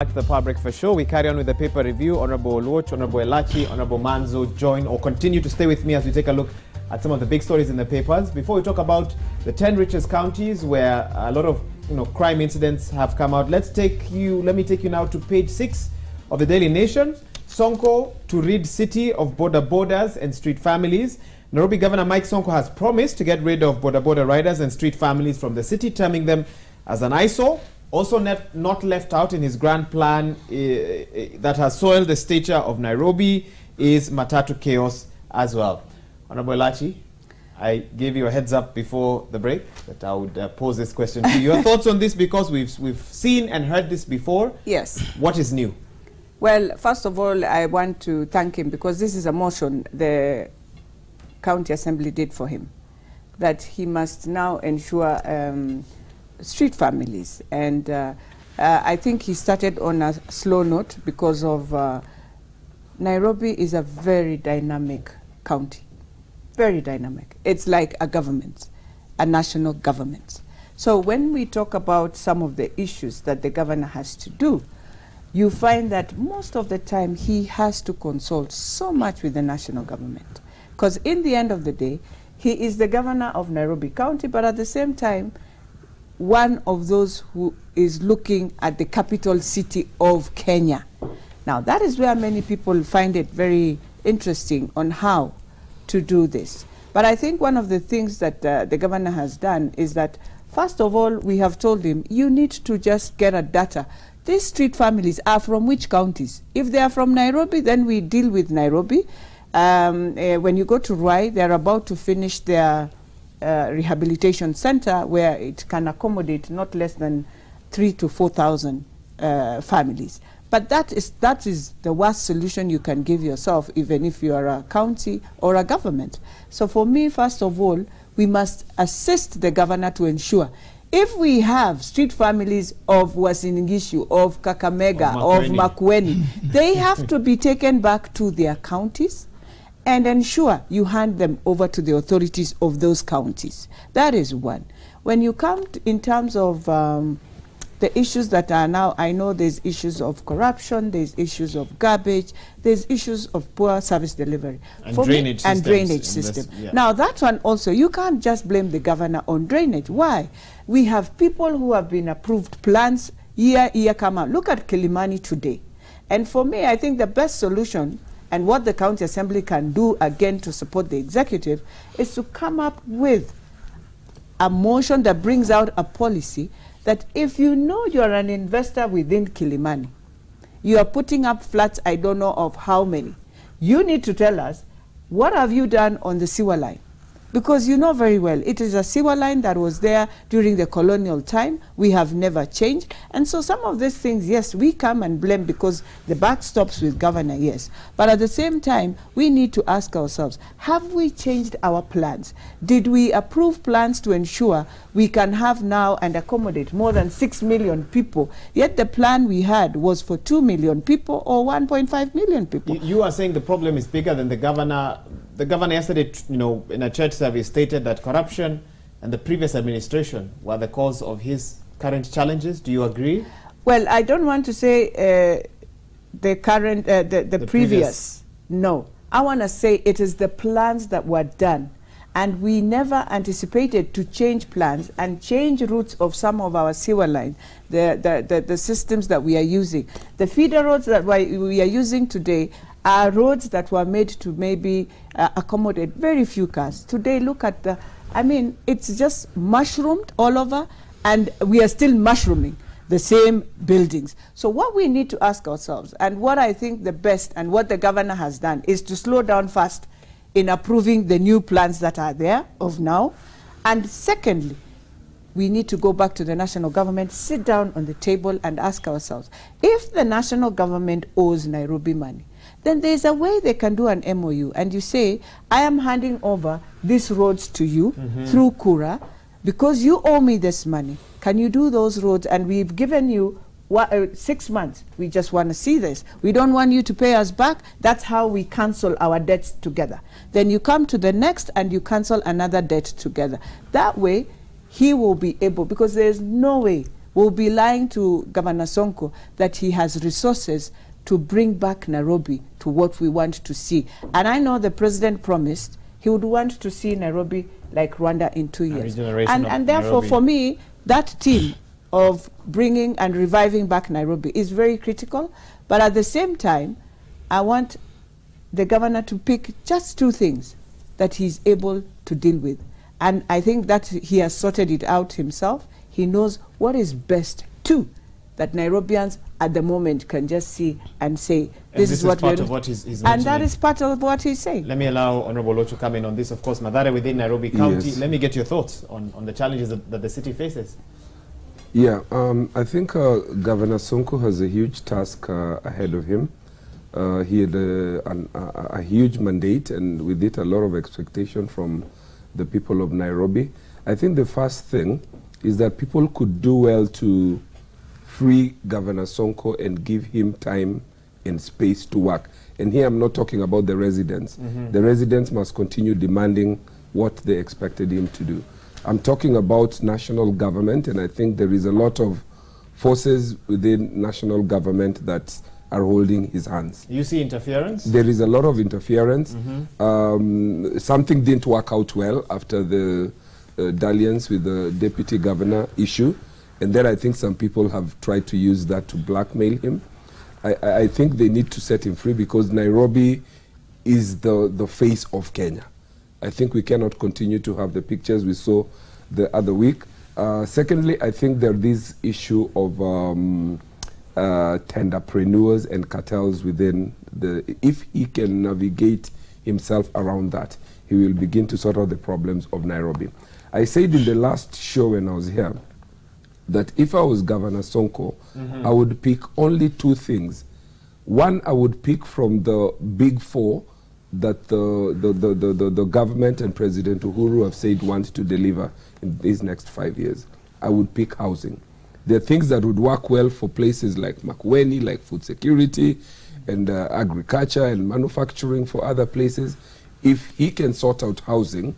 Back to the Power Breakfast Show. We carry on with the paper review. Honorable Oluoch, Honorable Elachi, Honorable Manzo join or continue to stay with me as we take a look at some of the big stories in the papers. Before we talk about the 10 richest counties where a lot of crime incidents have come out, let me take you now to page 6 of the Daily Nation. Sonko to rid city of borders and street families. Nairobi Governor Mike Sonko has promised to get rid of border riders and street families from the city, terming them as an eyesore. Also not left out in his grand plan that has soiled the stature of Nairobi is Matatu chaos as well. Honorable Elachi, I gave you a heads up before the break that I would pose this question to you. Your thoughts on this, because we've seen and heard this before. Yes. What is new? Well, first of all, I want to thank him because this is a motion the County Assembly did for him, that he must now ensure street families, and I think he started on a slow note because of Nairobi is a very dynamic county, very dynamic. It's like a government, a national government. So when we talk about some of the issues that the governor has to do, you find that most of the time he has to consult so much with the national government, because in the end of the day, he is the governor of Nairobi County, but at the same time, one of those who is looking at the capital city of Kenya. Now, that is where many people find it very interesting on how to do this. But I think one of the things that the governor has done is that, first of all, we have told him, you need to just get a data. These street families are from which counties? If they are from Nairobi, then we deal with Nairobi. When you go to Ruai, they're about to finish their rehabilitation center where it can accommodate not less than 3,000 to 4,000 families. But that is the worst solution you can give yourself, even if you are a county or a government. So for me, first of all, we must assist the governor to ensure if we have street families of Uasin-Gishu, of Kakamega, of Makueni, they have to be taken back to their counties and ensure you hand them over to the authorities of those counties. That is one. When you come in terms of the issues that are now, I know there's issues of corruption, there's issues of garbage, there's issues of poor service delivery. And drainage system. Yeah. Now that one also, you can't just blame the governor on drainage. Why? We have people who have been approved plans year come out. Look at Kilimani today. And for me, I think the best solution and what the County Assembly can do, again, to support the executive, is to come up with a motion that brings out a policy that if you know you're an investor within Kilimani, you are putting up flats, I don't know of how many, you need to tell us, what have you done on the sewer line? Because you know very well, it is a sewer line that was there during the colonial time. We have never changed. And so some of these things, yes, we come and blame because the buck stops with governor, yes. But at the same time, we need to ask ourselves, have we changed our plans? Did we approve plans to ensure we can have now and accommodate more than 6 million people? Yet the plan we had was for 2 million people or 1.5 million people. You are saying the problem is bigger than the governor. The governor yesterday, in a church service, stated that corruption and the previous administration were the cause of his current challenges. Do you agree? Well, I don't want to say the current, the previous. No. I want to say it is the plans that were done. And we never anticipated to change plans and change routes of some of our sewer lines, the systems that we are using. The feeder roads that we are using today are roads that were made to maybe accommodate very few cars. Today, look at the, it's just mushroomed all over, and we are still mushrooming the same buildings. So what we need to ask ourselves, and what I think the best, and what the governor has done, is to slow down first in approving the new plans that are there of now. And secondly, we need to go back to the national government, sit down on the table and ask ourselves, if the national government owes Nairobi money, then there's a way they can do an MOU. And you say, I am handing over these roads to you through Kura because you owe me this money. Can you do those roads? And we've given you 6 months. We just want to see this. We don't want you to pay us back. That's how we cancel our debts together. Then you come to the next and you cancel another debt together. That way, he will be able, because there's no way will be lying to Governor Sonko that he has resources to bring back Nairobi to what we want to see. And I know the president promised he would want to see Nairobi like Rwanda in 2 years. And therefore, for me, that team of bringing and reviving back Nairobi is very critical. But at the same time, I want the governor to pick just 2 things that he's able to deal with. And I think that he has sorted it out himself. He knows what is best too, that Nairobians at the moment can just see and say, this is what part of what he's and that is part of what he's saying. Let me allow Honorable Lo to come in on this. Of course, Mathare within Nairobi County. Yes. Let me get your thoughts on the challenges that the city faces. Yeah, I think Governor Sonko has a huge task ahead of him. He had a huge mandate, and with it a lot of expectation from the people of Nairobi. I think the first thing is that people could do well to free Governor Sonko and give him time and space to work. And here I'm not talking about the residents. The residents must continue demanding what they expected him to do. I'm talking about national government, and I think there is a lot of forces within national government that are holding his hands. You see interference? There is a lot of interference. Something didn't work out well after the dalliance with the deputy governor issue, and then I think some people have tried to use that to blackmail him. I think they need to set him free, because Nairobi is the face of Kenya. I think we cannot continue to have the pictures we saw the other week. Secondly, I think there's this issue of tenderpreneurs and cartels within the... If he can navigate himself around that, he will begin to sort out the problems of Nairobi. I said in the last show when I was here that if I was Governor Sonko, I would pick only 2 things. One, I would pick from the big 4 that the government and President Uhuru have said want to deliver in these next 5 years. I would pick housing. There are things that would work well for places like Makueni, like food security, and agriculture and manufacturing for other places. If he can sort out housing,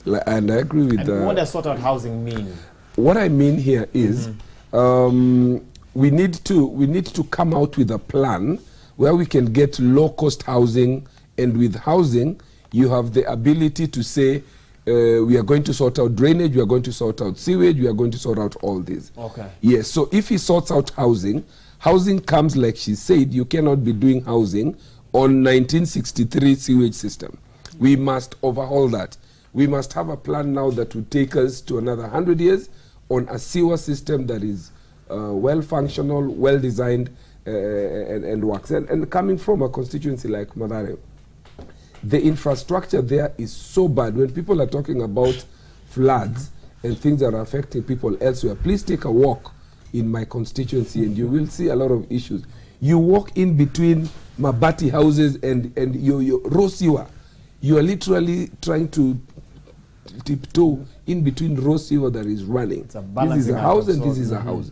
and I agree with... And what does sort out housing mean? What I mean here is we need to come out with a plan where we can get low-cost housing, and with housing, you have the ability to say, we are going to sort out drainage, we are going to sort out sewage, we are going to sort out all this. Okay. Yes, so if he sorts out housing, housing comes, like she said, you cannot be doing housing on 1963 sewage system. We must overhaul that. We must have a plan now that will take us to another 100 years on a sewer system that is well-functional, well-designed, and works. And coming from a constituency like Mathare, the infrastructure there is so bad. When people are talking about floods and things that are affecting people elsewhere, please take a walk in my constituency and you will see a lot of issues. You walk in between mabati houses and your raw sewer. You are literally trying to tiptoe in between raw sewer that is running. This is a house and this is a house.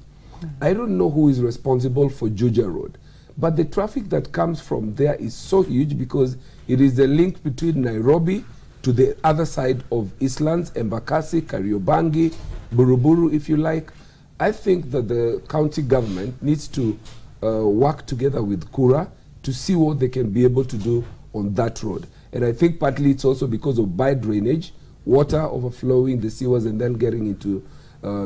I don't know who is responsible for Juja Road, but the traffic that comes from there is so huge because it is the link between Nairobi to the other side of Eastlands, Embakasi, Kariobangi, Buruburu, if you like. I think that the county government needs to work together with Kura to see what they can be able to do on that road. And I think partly it's also because of bad drainage, water overflowing the sewers and then getting into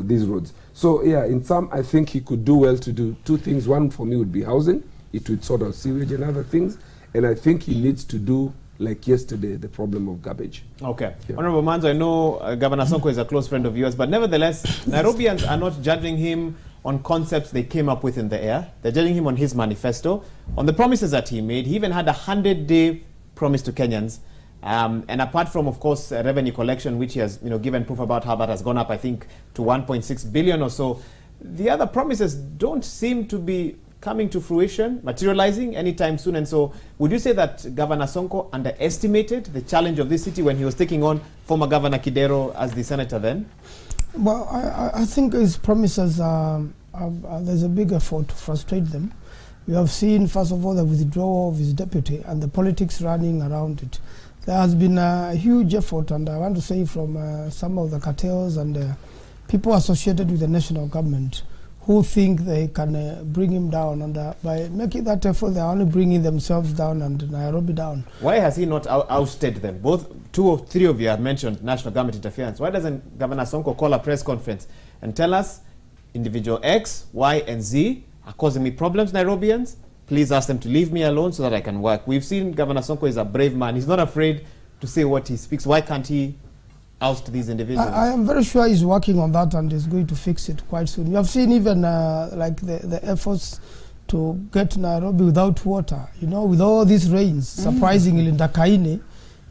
these roads. So yeah, in sum, I think he could do well to do 2 things. One for me would be housing. It would sort out sewage and other things. And I think he needs to do, like yesterday, the problem of garbage. Okay. Yeah. Honorable Manzo, I know Governor Sonko is a close friend of yours, but nevertheless, Nairobians are not judging him on concepts they came up with in the air. They're judging him on his manifesto, on the promises that he made. He even had a 100-day promise to Kenyans. And apart from, of course, revenue collection, which he has given proof about how that has gone up, I think, to 1.6 billion or so, the other promises don't seem to be coming to fruition, materializing anytime soon. And so would you say that Governor Sonko underestimated the challenge of this city when he was taking on former Governor Kidero as the senator then? Well, I think his promises, there's a big effort to frustrate them. We have seen, first of all, the withdrawal of his deputy and the politics running around it. There has been a huge effort, and I want to say from some of the cartels and people associated with the national government who think they can bring him down, and by making that effort, they're only bringing themselves down and Nairobi down. Why has he not ousted them? Both, 2 or 3 of you have mentioned national government interference. Why doesn't Governor Sonko call a press conference and tell us individual X, Y, and Z are causing me problems, Nairobians? Please ask them to leave me alone so that I can work. We've seen Governor Sonko is a brave man. He's not afraid to say what he speaks. Why can't he oust these individuals? I am very sure he's working on that and is going to fix it quite soon. You have seen even like the efforts to get Nairobi without water, you know, with all these rains, surprisingly, Ndakaine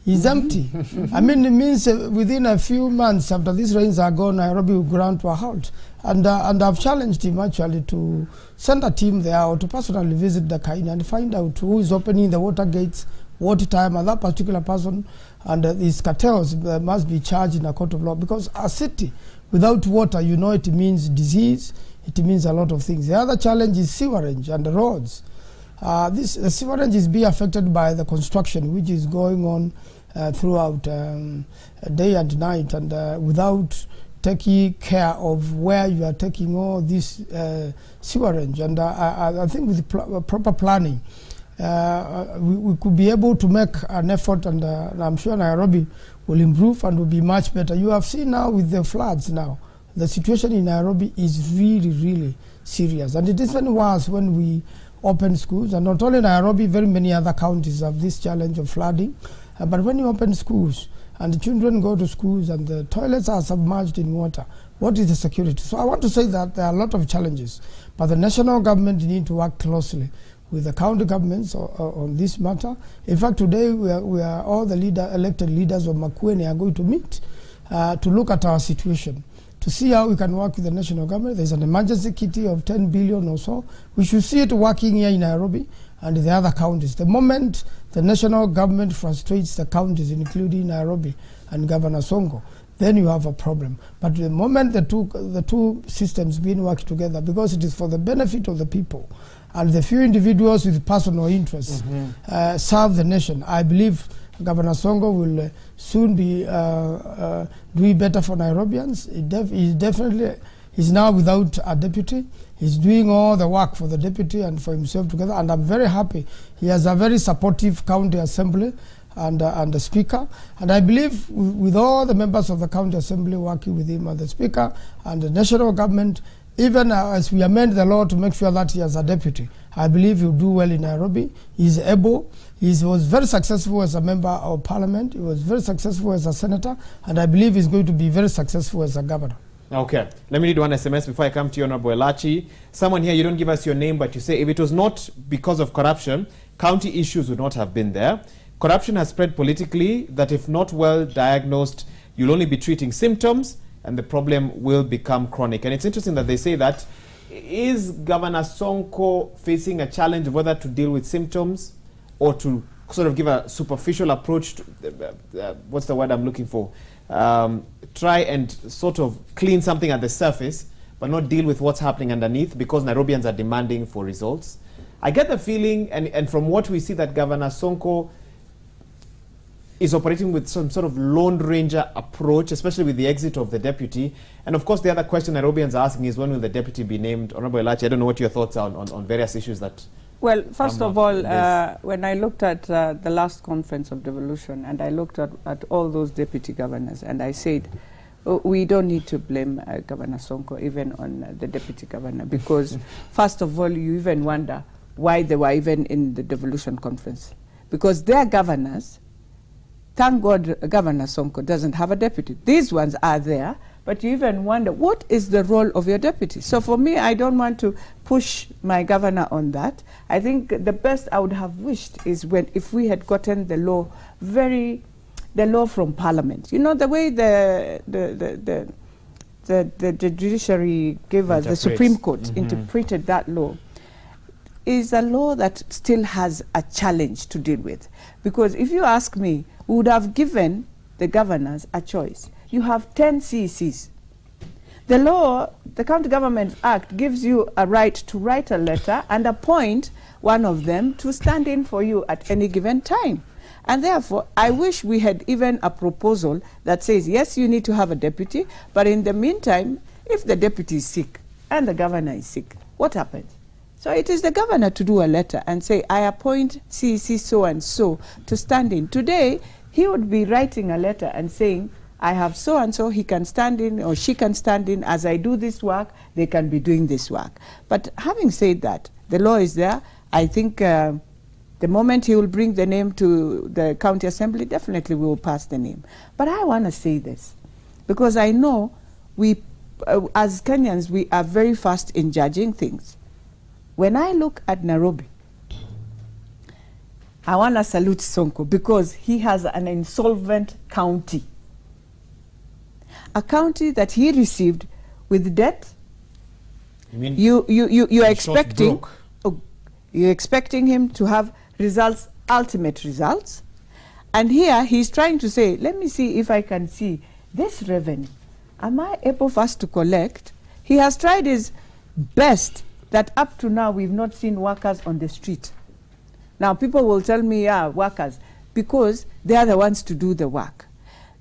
is empty. I mean, it means within a few months after these rains are gone, Nairobi will ground to a halt. And I've challenged him actually to send a team there or to personally visit Ndakaine and find out who is opening the water gates, what time, and that particular person and these cartels must be charged in a court of law, because a city without water, you know, it means disease, it means a lot of things. The other challenge is sewerage and the roads. The sewerage is being affected by the construction which is going on throughout day and night, and without taking care of where you are taking all this sewerage. And I think with proper planning, we could be able to make an effort, and I'm sure Nairobi will improve and will be much better. You have seen now with the floods now, the situation in Nairobi is really, really serious. And it is even worse when we open schools. And not only Nairobi, very many other counties have this challenge of flooding. But when you open schools and the children go to schools and the toilets are submerged in water, what is the security? So I want to say that there are a lot of challenges, but the national government need to work closely with the county governments on this matter. In fact, today we are all the elected leaders of Makueni are going to meet to look at our situation, to see how we can work with the national government. There's an emergency kitty of 10 billion or so. We should see it working here in Nairobi and the other counties. The moment the national government frustrates the counties, including Nairobi and Governor Sonko, then you have a problem. But the moment the two systems being worked together, because it is for the benefit of the people, and the few individuals with personal interests serve the nation, I believe Governor Sonko will soon be doing better for Nairobians. He's now without a deputy. He's doing all the work for the deputy and for himself together, and I'm very happy. He has a very supportive county assembly and the speaker, and I believe with all the members of the county assembly working with him and the speaker and the national government, even as we amend the law to make sure that he has a deputy, I believe he'll do well in Nairobi. He's able. He was very successful as a member of parliament. He was very successful as a senator, and I believe he's going to be very successful as a governor. Okay, let me read one SMS before I come to you, Honorable Elachi. Someone here, you don't give us your name, but you say, if it was not because of corruption, county issues would not have been there. Corruption has spread politically, that if not well diagnosed, you'll only be treating symptoms, and the problem will become chronic. And it's interesting that they say that. Is Governor Sonko facing a challenge of whether to deal with symptoms or to sort of give a superficial approach to, what's the word I'm looking for? Try and sort of clean something at the surface, but not deal with what's happening underneath, because Nairobians are demanding for results. I get the feeling, and from what we see, that Governor Sonko is operating with some sort of Lone Ranger approach, especially with the exit of the deputy. And of course, the other question Nairobians are asking is, when will the deputy be named? Honorable Elachi, I don't know what your thoughts are on various issues that... Well, first of all, when I looked at the last conference of devolution, and I looked at all those deputy governors, and I said, we don't need to blame Governor Sonko even on the deputy governor, because first of all, you even wonder why they were even in the devolution conference. Because their governors, thank God Governor Sonko doesn't have a deputy. These ones are there, but you even wonder, what is the role of your deputy? So for me, I don't want to push my governor on that. I think the best I would have wished is if we had gotten the law from Parliament. You know, the way the judiciary gave us, the Supreme Court interpreted that law, is a law that still has a challenge to deal with. Because if you ask me, we would have given the governors a choice. You have 10 CECs. The law, the County Government Act, gives you a right to write a letter and appoint one of them to stand in for you at any given time. And therefore, I wish we had even a proposal that says, yes, you need to have a deputy, but in the meantime, if the deputy is sick, and the governor is sick, what happens? So it is the governor to do a letter and say, I appoint CEC so-and-so to stand in. Today, he would be writing a letter and saying, I have so-and-so, he can stand in or she can stand in. As I do this work, they can be doing this work. But having said that, the law is there. I think the moment he will bring the name to the county assembly, definitely we will pass the name. But I want to say this, because I know we, as Kenyans, we are very fast in judging things. When I look at Nairobi, I want to salute Sonko because he has an insolvent county. A county that he received with debt. You mean you're expecting, you're expecting him to have results, ultimate results. And here he's trying to say, let me see if I can see this revenue. Am I able first to collect? He has tried his best that up to now we've not seen workers on the street. Now people will tell me, yeah, workers, because they are the ones to do the work.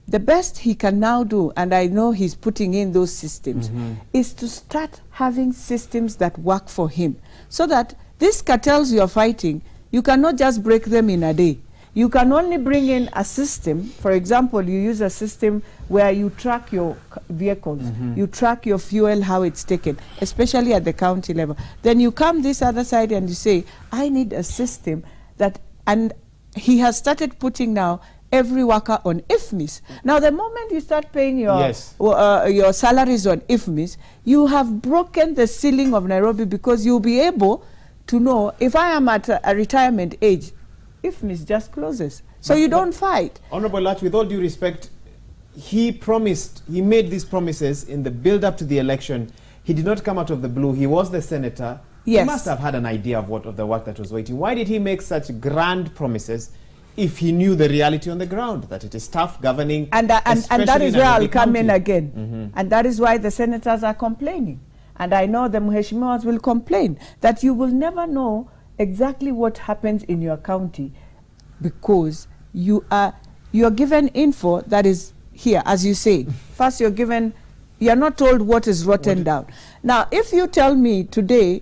The best he can now do, and I know he's putting in those systems, is to start having systems that work for him. So that these cartels you're fighting, you cannot just break them in a day. You can only bring in a system. For example, you use a system where you track your vehicles, you track your fuel, how it's taken, especially at the county level. Then you come this other side and you say, I need a system that, and he has started putting now every worker on IFMIS. Now, the moment you start paying your salaries on IFMIS, you have broken the ceiling of Nairobi, because you'll be able to know, if I am at a retirement age, IFMIS just closes. So you don't fight. Honorable Lach, with all due respect, he made these promises in the build-up to the election. He did not come out of the blue. He was the senator. Yes. He must have had an idea of the work that was waiting. Why did he make such grand promises if he knew the reality on the ground, that it is tough governing? And that is where I'll come in again. And that is why the senators are complaining. And I know the Mheshimiwas will complain that you will never know exactly what happens in your county, because you are given info that is here, as you say. First you're not told what is written down. Now, if you tell me today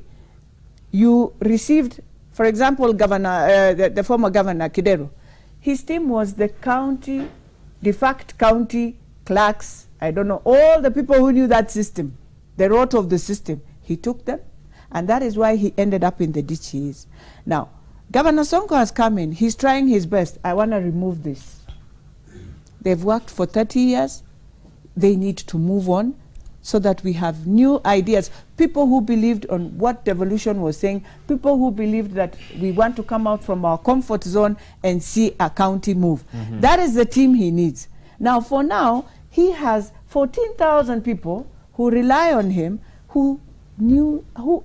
you received, for example, the former governor, Kidero, his team was the county, de facto county clerks, I don't know, all the people who knew that system, the root of the system. He took them, and that is why he ended up in the ditch he is. Now, Governor Sonko has come in. He's trying his best. I want to remove this. They've worked for 30 years. They need to move on so that we have new ideas. People who believed on what devolution was saying, people who believed that we want to come out from our comfort zone and see a county move. That is the team he needs. Now, for now, he has 14,000 people who rely on him, who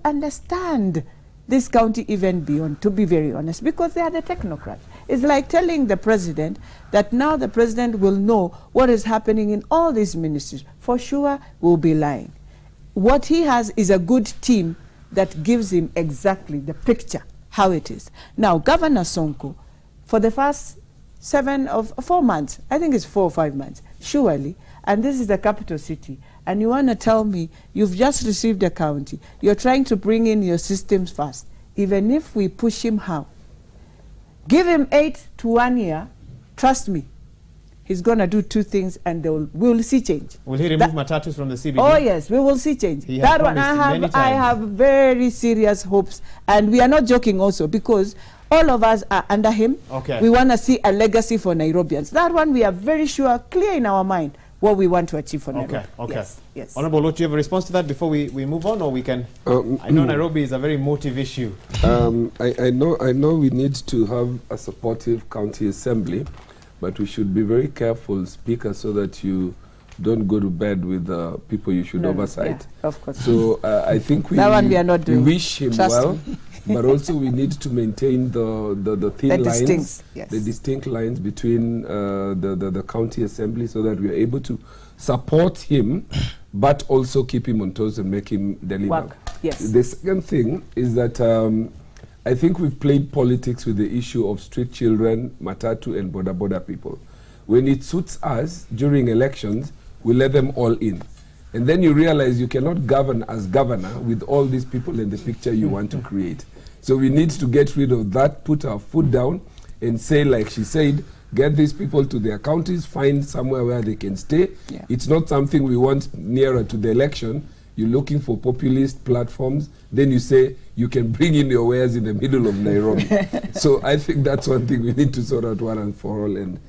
understand this county even beyond, to be very honest, because they are the technocrats. It's like telling the president that now the president will know what is happening in all these ministries. For sure, we'll be lying. What he has is a good team that gives him exactly the picture, how it is. Now, Governor Sonko, for the first 4 months, I think it's 4 or 5 months, surely, and this is the capital city, and you want to tell me you've just received a county, you're trying to bring in your systems fast. Even if we push him how? Give him 8 to 1 year, trust me, he's going to do 2 things and we'll see change. Will he remove matatus from the CBD? Oh yes, we will see change. That one I have very serious hopes, and we are not joking also, because all of us are under him. Okay. We want to see a legacy for Nairobians. That one we are very sure, clear in our mind, what we want to achieve for Nairobi. Okay. Yes, yes. Honorable Lach, do you have a response to that before we move on, or we can? I know Nairobi is a very motive issue. I know we need to have a supportive county assembly, but we should be very careful, Speaker, so that you don't go to bed with people you should oversight. Yeah, of course. So I think we wish him well, but also we need to maintain the thin lines, the distinct lines between the county assembly, so that we are able to support him, but also keep him on toes and make him deliver. Yes. The second thing is that I think we've played politics with the issue of street children, matatu, and border people. When it suits us during elections, we let them all in. And then you realize you cannot govern as governor with all these people in the picture you want to create. So we need to get rid of that, put our foot down, and say, like she said, get these people to their counties, find somewhere where they can stay. Yeah. It's not something we want nearer to the election. You're looking for populist platforms, then you say you can bring in your wares in the middle of Nairobi. So I think that's one thing we need to sort out one and for all. And